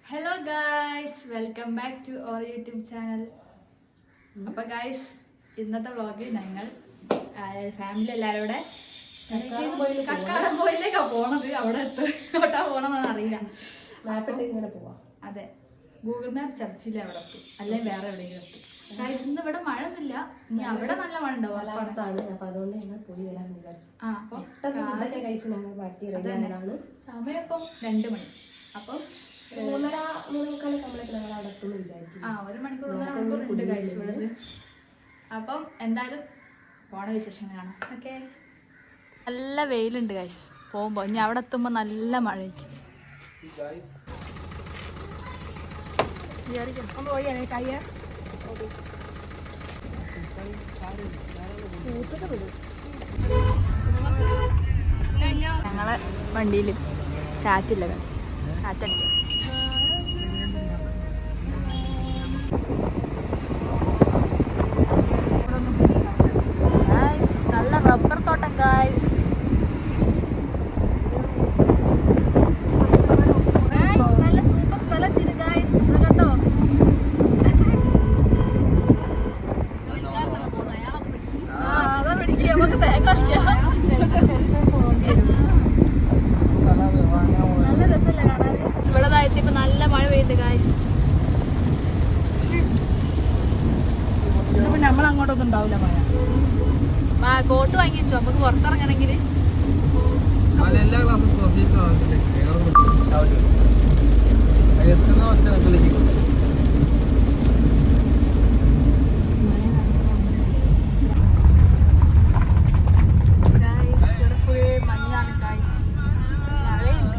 Hello guys, welcome back to our YouTube channel. അപ്പോൾ guys, ഇന്നത്തെ vlog ഞങ്ങൾ family എല്ലാവരും കൂടെ കക്കാടംപോയിലേക്കാണ് പോണത്. അവിടെ എത്തോട്ടാ പോണെന്ന് അറിയില്ല. ഇങ്ങനെ പോവാം. അതെ, ഗൂഗിൾ മാപ്പ് ചർച്ചില്ല അവിടെ എത്തും, അല്ലെങ്കിൽ വേറെ എവിടെയെങ്കിലും എത്തും. ഗായ്സ്, ഇന്ന് ഇവിടെ മഴ ഒന്നുമില്ല. ഇനി അവിടെ നല്ല മഴ ഉണ്ടാവും. കാലാവസ്ഥയാണ്. അപ്പൊ അതുകൊണ്ട് ഞങ്ങൾ പോയി വരാൻ വിചാരിച്ചു. ഫുഡൊക്കെ കഴിച്ച് ഞങ്ങൾ പാർട്ടി റെഡിയാണ്. സമയം ഇപ്പം 2 മണി. അപ്പം 3:30-3:45 ഞങ്ങൾ അവിടെ എത്തുമെന്ന് വിചാരിക്കും. 1 മണിക്കൂർ 1.5 മണിക്കൂർ ഉണ്ട് ഗായ്സ് ഇവിടെ. അപ്പം എന്തായാലും പോണ വിശേഷങ്ങൾ കാണാം. ഓക്കെ. നല്ല വെയിലുണ്ട് ഗായ്സ് പോകുമ്പോ. ഇനി അവിടെ എത്തുമ്പോ നല്ല മഴയ്ക്ക്. ഞങ്ങളെ വണ്ടിയിൽ കാറ്റില്ല ഗായ്സ്, കാറ്റടിക്കും. നല്ല റബ്ബർ തോട്ടം ഗായ്സ്. നല്ല സൂപ്പർ സ്ഥലത്തിന് ഗായ്സ്, കണ്ടോ? അതാ പിടിക്കുക, നമുക്ക് തേങ്ങ നല്ല രസമല്ലേ കാണാൻ. ഇവിടെ ഇപ്പൊ നല്ല മഴ പെയ്യുന്നുണ്ട് ഗായ്സ്. നമ്മൾ അങ്ങോട്ടൊന്നും ഉണ്ടാവില്ല മഴ. കോട്ട് വാങ്ങി വെച്ചോ, നമുക്ക് പുറത്തിറങ്ങണമെങ്കിൽ. എല്ലാ ക്ലാസ്സും ഇവിടെ ഫുൾ മഞ്ഞാണ് ഗായ്സ്, മഴയുണ്ട്.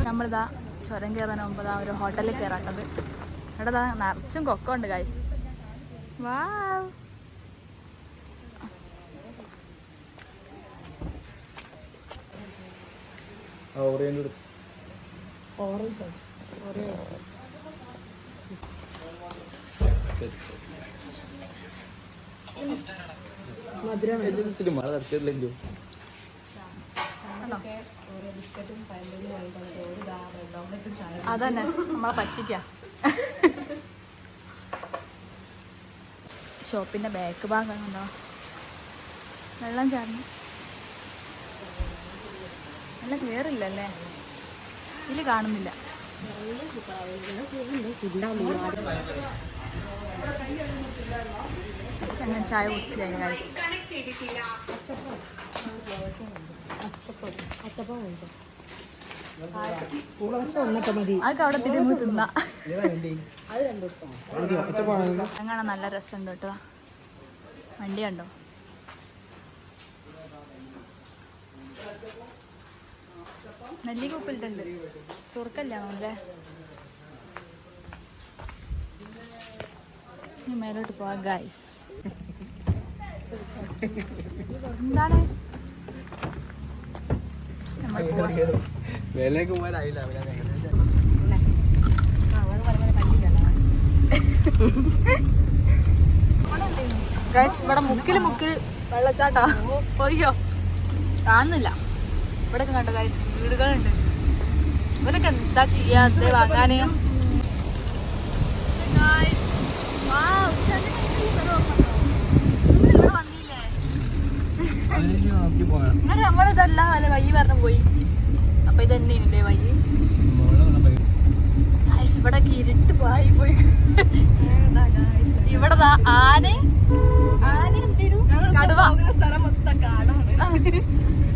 നമ്മളിതാ ചുരം കയറാൻ മുമ്പ് ഒരു ഹോട്ടലിൽ കയറാട്ടത്. ഇവിടെ നിറച്ചും കൊക്ക ഉണ്ട് ഗായ്സ്. വാവ്, മഴ തരത്തില്ലല്ലോ. അതന്നെ നമ്മളെ പറ്റിക്ക. ഷോപ്പിന്റെ ബാക്ക് ഭാഗം ഉണ്ടോ വെള്ളം ചാർന്ന്. നല്ല ക്ലിയർ ഇല്ലല്ലേ, ഇതില് കാണുന്നില്ല. ഞാൻ ചായ കുടിച്ചു കഴിഞ്ഞ അതൊക്കെ അവിടെ തിരുമ്പ് തിന്ന. അങ്ങനെ നല്ല രസമുണ്ട് കേട്ടോ. വണ്ടി കണ്ടോ? നെല്ലിക്ക ഉപ്പിലിട്ടുണ്ട്, സുർക്കല്ല അല്ലേ. മേലോട്ട് പോവാ ഗൈസ്. എന്താണ് വേലേക്ക് പോകാനായില്ല. ഗൈസ്, ഇവിടെ മുക്കില് വെള്ളച്ചാട്ടാ. പോയോ കാണുന്നില്ല. ഇവിടെയൊക്കെ കണ്ടോ ഗൈസ്, വീടുകളുണ്ട്. ഇവരൊക്കെ എന്താ ചെയ്യാതെ വാങ്ങാന്. നമ്മളിതല്ല അല്ല വയ്യ പറഞ്ഞു പോയി. അപ്പൊ ഇതന്നെയാണ് വയ്യ. ഇവിടെ ഇരുട്ട് പോയി ഇവിടെ ആന എന്തിനു കടുവ. സ്ഥലം മൊത്തം കാടാണ്,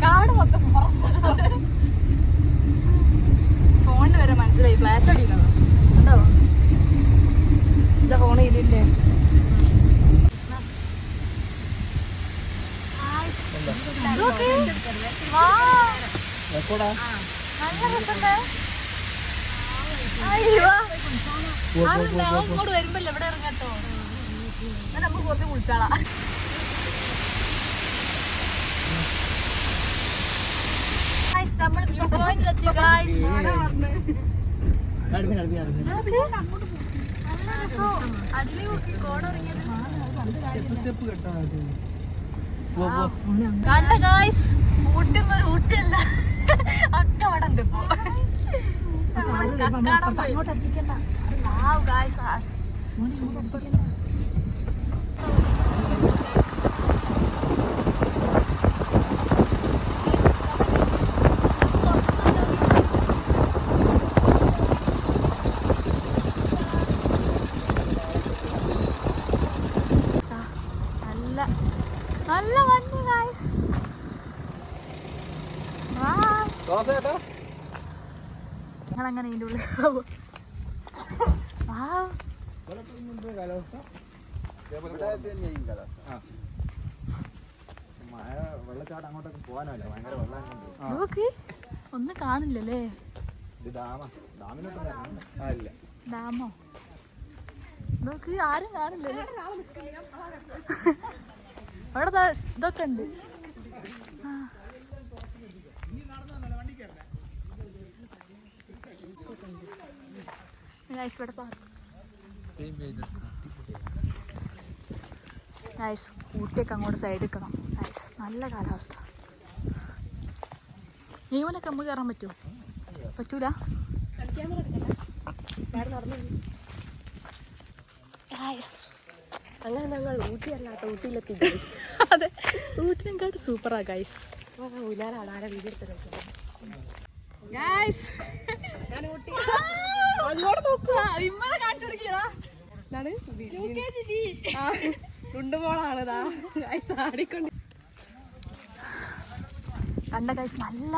കാട് മൊത്തം. ഫോണിന് വരെ മനസ്സിലായി ഫ്ലാഷ് അടിക്കണം. ഉണ്ടോ ഫോൺ ഇതില്ലേ? ഇങ്ങോട്ട് വരുമ്പല്ലേ ഇവിടെ ഇറങ്ങട്ടോ. നമുക്ക് കുറച്ച് കുളിച്ചാളാ. നമ്മൾ പോയിന്റിലെത്തി ഗായ്സ്. നല്ല രസോ. അതില് നോക്കി കോടറിങ്ങിയത് കണ്ട ഗായ്സ്. ഊട്ടിന്നൊരു ഊട്ടിയല്ല, ഒക്കെ അവിടെ ഉണ്ട് ഇപ്പൊ. സൂപ്പർ. നല്ല മഞ്ഞ് ഗായ്സ്. ഞങ്ങളങ്ങനെ ഇതിൻ്റെ ഉള്ളിൽ വെള്ളച്ചാട്ടം അങ്ങോട്ടൊക്കെ പോകാനല്ല, ഭയങ്കര വെള്ളം. നോക്ക്, ഒന്നും കാണില്ലല്ലേ. ഡാമോ നോക്ക്, ആരും കാണില്ലല്ലേ. അവിടെ ഇതൊക്കെ ഉണ്ട്. ഇവിടെ നൈസ്. ഊട്ടിയൊക്കെ അങ്ങോട്ട് സൈഡ് നിൽക്കണം. നൈസ്, നല്ല കാലാവസ്ഥ. നീമലൊക്കെ നമുക്ക് കയറാൻ പറ്റുമോ? പറ്റൂല. അങ്ങനെ ഞങ്ങൾ ഊട്ടിയല്ലാത്ത ഊട്ടിയിലെത്തി. അതെ, ഊട്ടിനെക്കാട്ട് സൂപ്പറാ ഗൈസ്. ഊഞ്ഞാലാടാരെ വീഡിയോ എടുത്ത് ഗൈസ് അങ്ങോട്ട് നോക്കുക. ഇമ്മനെ കാണിച്ചിരിക്കുക കൊണ്ടുപോളാണ് ആടിക്കൊണ്ട്. കണ്ട ഗൈസ്, നല്ല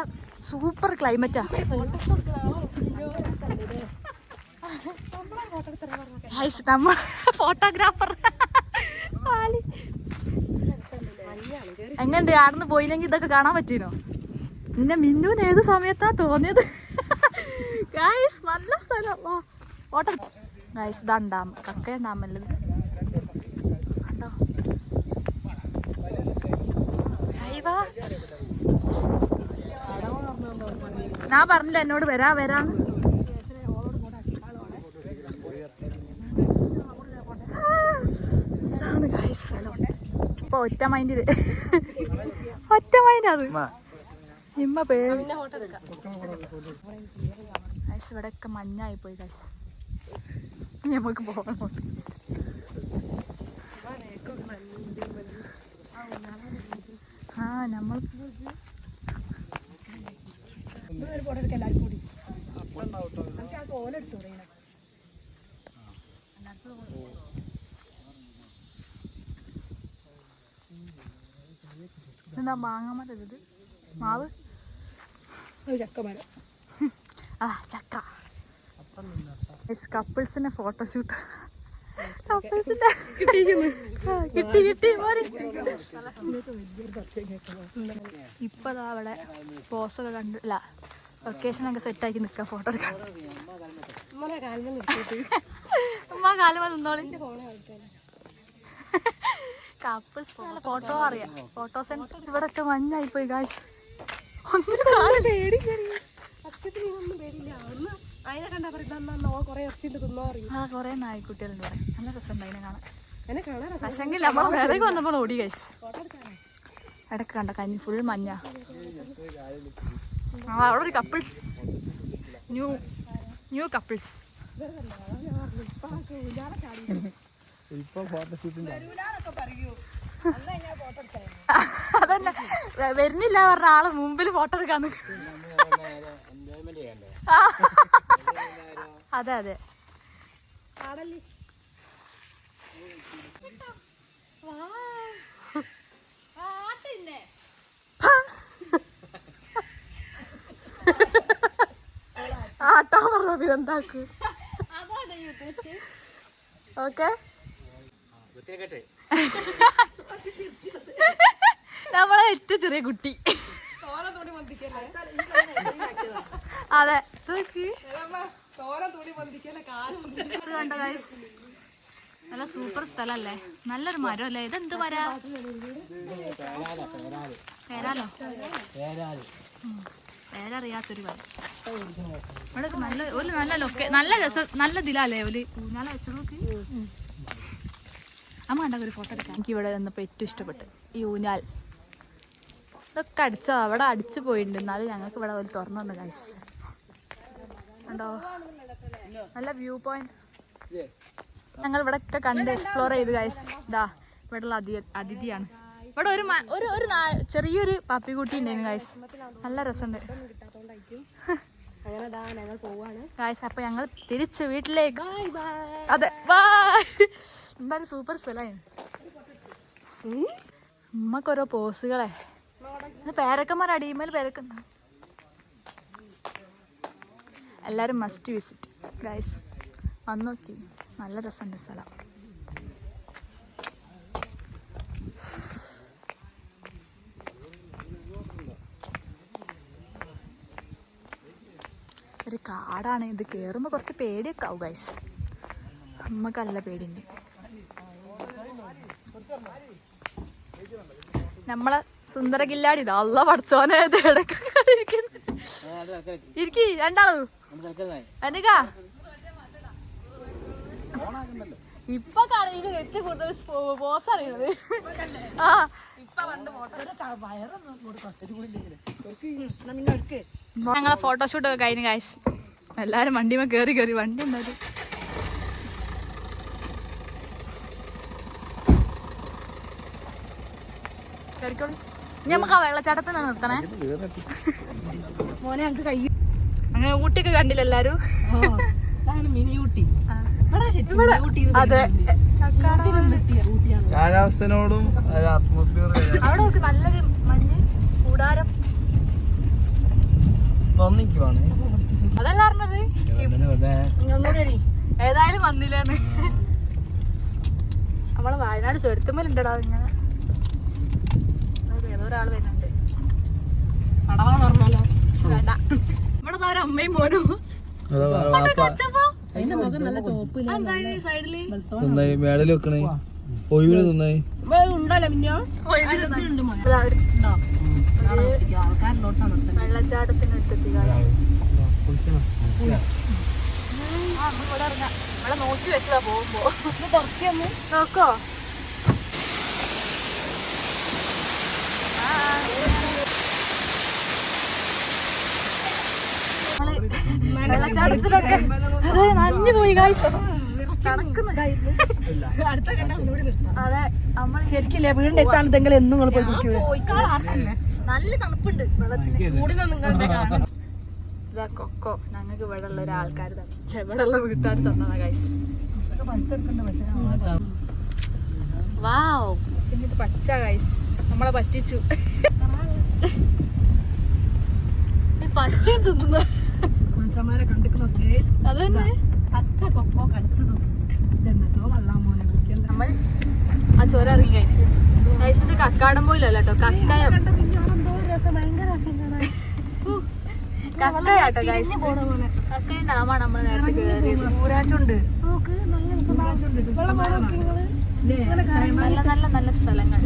സൂപ്പർ ക്ലൈമറ്റാ ഗൈസ്. നമ്മൾ ഫോട്ടോഗ്രാഫർ എങ്ങണ്ട് ആടുന്ന് പോയില്ലെങ്കിൽ ഇതൊക്കെ കാണാൻ പറ്റീനോ? പിന്നെ മിന്നുവിന് ഏത് സമയത്താ തോന്നിയത് ഗൈസ്. നല്ല സ്ഥലം. Photo guys. ഇതാ ഡാം, കക്കയം ഡാമല്ലേ ഇത്. കണ്ടോ? ഞാൻ പറഞ്ഞില്ല എന്നോട് വരാന്ന്. ഇതാണ് ഗൈസ് സ്ഥലം. ഇപ്പൊ ഒറ്റ മൈൻഡ് അത് ഇമ്മ പേര്. ഗൈസ് ഇവിടെയൊക്കെ മഞ്ഞായി പോയി ഗൈസ്. നമുക്ക് പോകണം. ആ നമ്മൾ എന്താ മാങ്ങാമരം? ഇത് മാവ്, ചക്കമരം. ആ ചക്ക. കപ്പിൾസിന്റെ ഫോട്ടോഷൂട്ട്. കപ്പിൾസിന്റെ കിട്ടി. ഇപ്പൊ അവിടെ പോസ്റ്റൊക്കെ കണ്ടില്ല, ലൊക്കേഷനൊക്കെ സെറ്റാക്കി നിൽക്കാം ഫോട്ടോ എടുക്കാൻ. ഉമ്മ കാലുമ നിന്നോളി. കപ്പിൾസ് നല്ല ഫോട്ടോ അറിയാം. Photo sense. ഇവിടെ ഒക്കെ മഞ്ഞായി പോയി ഗായ്സ്. ഒന്നും കൊറേ നായ്ക്കുട്ടികളുണ്ട് ഇവിടെ. നല്ല രസമുണ്ട് അതിനെ കാണാൻ. പക്ഷെങ്കിൽ നമ്മളെ വേലക്ക് വന്നപ്പോൾ ഓടി ഗൈസ്. ഇടയ്ക്ക് കണ്ട കഞ്ഞി ഫുൾ മഞ്ഞ. അവിടെ ഒരു കപ്പിൾസ്, ന്യൂ കപ്പിൾസ്. അതന്നെ, വരുന്നില്ല പറഞ്ഞ ആള് മുമ്പിൽ ഫോട്ടോ എടുക്കാൻ. അതെ അതെ. ആട്ടാ പറഞ്ഞ പിന്നെന്താക്കൂ. ഓക്കെ, നമ്മളെ ഏറ്റവും ചെറിയ കുട്ടി. അതെ, കണ്ടോ ഗൈസ്, നല്ല സൂപ്പർ സ്ഥലല്ലേ. നല്ലൊരു മരം അല്ലേ. ഇതെന്ത് മരാ? പേരാലോ. പേരറിയാത്തൊരു കാര്യം. ഇവിടെ നല്ല ഒരു നല്ല രസം, നല്ല ഇതിലല്ലേ ഒരു ഊഞ്ഞാല വെച്ചു നോക്ക്. അമ്മ കണ്ട ഒരു ഫോട്ടോ എടുക്കാം. എനിക്ക് ഇവിടെ വന്നപ്പോൾ ഏറ്റവും ഇഷ്ടപ്പെട്ട് ഈ ഊഞ്ഞാൽ. ഇതൊക്കെ അടിച്ചോ, അവിടെ അടിച്ചു പോയിട്ടുണ്ട്. എന്നാലും ഞങ്ങൾക്ക് ഇവിടെ ഒരു തുറന്നു വന്നു ഗൈസ്. കണ്ടോ നല്ല വ്യൂ പോയിന്റ്. ഞങ്ങൾ ഇവിടെ ഒക്കെ കണ്ട് എക്സ്പ്ലോർ ചെയ്ത് ഗൈസ്. ഇതാ ഇവിടെയുള്ള അതിഥിയാണ്. ഇവിടെ ഒരു ചെറിയൊരു പപ്പിക്കുട്ടി ഉണ്ടായിരുന്നു ഗൈസ്. നല്ല രസമുണ്ട് ഗൈസ്. അപ്പൊ ഞങ്ങൾ തിരിച്ച് വീട്ടിലേക്ക്. അതെ ബൈ. എന്തായാലും സൂപ്പർ സ്ഥലമാണ്. ഉമ്മക്കൊരോ പോസുകളെ. പേരക്കന്മാർ അടിയുമ്പോൾ പേരക്കണ്ട. എല്ലാരും മസ്റ്റ് വിസിറ്റ് ഗൈസ്. വന്ന് നോക്കി, നല്ല രസമുണ്ട് സ്ഥലം. ഒരു കാടാണ് ഇത്. കയറുമ്പോൾ കുറച്ച് പേടിയൊക്കെ ആവും ഗൈസ്. അമ്മക്ക് നല്ല പേടിയുണ്ട്. നമ്മളെ സുന്ദര കില്ലാടി ഇതാ. അള്ള പഠിച്ചോനെ ഇരിക്കി രണ്ടാളും എനിക്കാ ഇപ്പൊ കാണുന്നത് ഏറ്റവും കൂടുതൽ പോസ് അറിയണത്. ആ ഞങ്ങളെ ഫോട്ടോഷൂട്ടൊക്കെ കഴിഞ്ഞ് ഗൈസ്. എല്ലാരും വണ്ടിമേ കേറി വണ്ടി ഉണ്ടാവും. ഇനി നമുക്ക് ആ വെള്ളച്ചാട്ടത്തിനാണ് നിർത്തണേ മോനെ. ഞങ്ങക്ക് കൈ അങ്ങനെ ഊട്ടിയൊക്കെ കണ്ടില്ല എല്ലാരും. മിനി ഊട്ടി. അതെ കാലാവസ്ഥനോടും അറ്റ്മോസ്ഫിയർ അവിടെ നോക്ക് നല്ലൊരു മഞ്ഞ് കൂടാരം. അതല്ല പറഞ്ഞത്. ഏതായാലും വന്നില്ലെന്ന്. നമ്മളെ വയനാട് ചുരത്തുമ്മലുണ്ടടാ ഇങ്ങനെ. ഏതോ ഒരാള് വരുന്നുണ്ട്. വേണ്ട. ഇവിടെ ഒരു അമ്മയും മോനും. മേടല് വെക്കണേ ഒഴിവിന് തിന്നായി വെള്ളച്ചാട്ടത്തിനടുത്തെത്തി. ഇവിടെ നോക്കി വെച്ചതാ പോകുമ്പോ. നോക്കോ വെള്ളച്ചാട്ടത്തിലൊക്കെ അതെ നനഞ്ഞു പോയി ഗൈസ്. അതെ നമ്മള് ശരിക്കില്ലേ വീടിന്റെ അടുത്താണ് നിങ്ങൾ എന്നും പോയി നല്ല തണുപ്പുണ്ട് വെള്ളത്തിന്. ഇതാ കൊക്കോ ഞങ്ങൾക്ക് ഇവിടെ ഉള്ള ഒരാൾക്കാർ തന്നെ ഇവിടെ ഉള്ള വീട്ടുകാർ തന്നതാ ഗൈസ്. വാവ് ഇത് പച്ച ഗൈസ്. നമ്മളെ പറ്റിച്ചു. പച്ചയും തിന്നുന്നു മനുഷ്യന്മാരെ കണ്ടിക്കുന്നൊക്കെ അതന്നെ. പച്ച കൊക്കോ കടിച്ചതും എന്നിട്ടോ വെള്ളം മോനെ നമ്മൾ ആ ചോര ഇറങ്ങി കഴിഞ്ഞു ഗൈസ്. ഇത് കക്കാടം പോയില്ലല്ലോ കേട്ടോ, കക്കയം. കക്കയാട്ടോ ഗൈസ്. കക്കയും ഡാമാണ് നമ്മൾ നേരത്തെ കയറിയത്. ഊരാച്ചുണ്ട്. നല്ല നല്ല നല്ല സ്ഥലങ്ങൾ.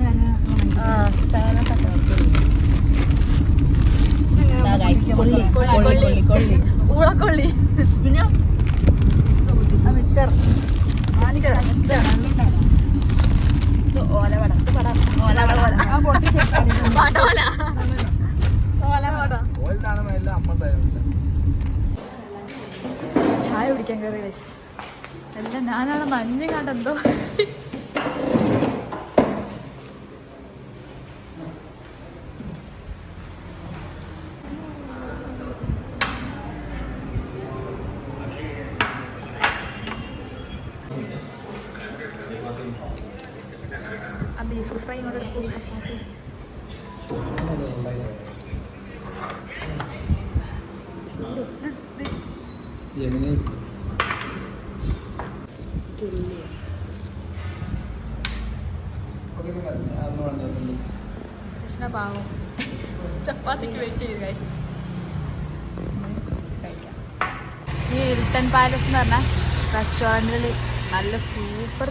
ഊളക്കൊള്ളി പിന്നെ മിച്ചർ ഓലവട. ചായ കുടിക്കാൻ കയറി ഗൈസ്. എല്ലാം ഞാനാണ് നഞ്ഞു കണ്ടെന്തോ. ബീഫ് ഫ്രൈ ഇങ്ങോട്ട് എടുക്കും. പാവം ചപ്പാത്തിക്ക് വെയിറ്റ് ചെയ്തു ഗൈസ്. കഴിക്കാം. ഈ ഹിൽട്ടൺ പാലസ് എന്ന് പറഞ്ഞ റെസ്റ്റോറൻറ്റിൽ നല്ല സൂപ്പർ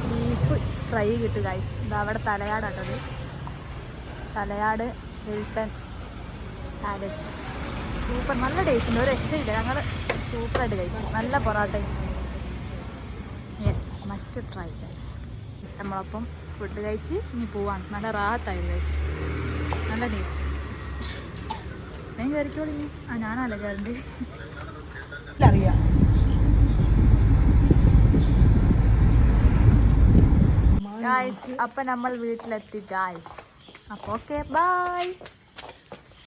ബീഫ് ഫ്രൈ കിട്ടും ഗൈസ്. ഇത് അവിടെ തലയാടാട്ടത്. തലയാട് ഹിൽട്ടൺ സൂപ്പർ, നല്ല ടേസ്റ്റ് ഉണ്ട്, ഒരു രക്ഷയില്ല. ഞങ്ങൾ സൂപ്പറായിട്ട് കഴിച്ചു, നല്ല parotta. Yes, must try guys. നമ്മളപ്പം ഫുഡ് കഴിച്ച് ഇനി പോവാണ്. നല്ല റാഹത്തായി ഗൈസ്, നല്ല ടേസ്റ്റ്. ഞാൻ കയറിക്കോളി. ഞാനല്ല കയറണ്ട്, അറിയാം. ഗായ്സ് അപ്പം നമ്മൾ വീട്ടിലെത്തി ഗായ്സ്. അപ്പോൾ ഓക്കെ, ബൈ.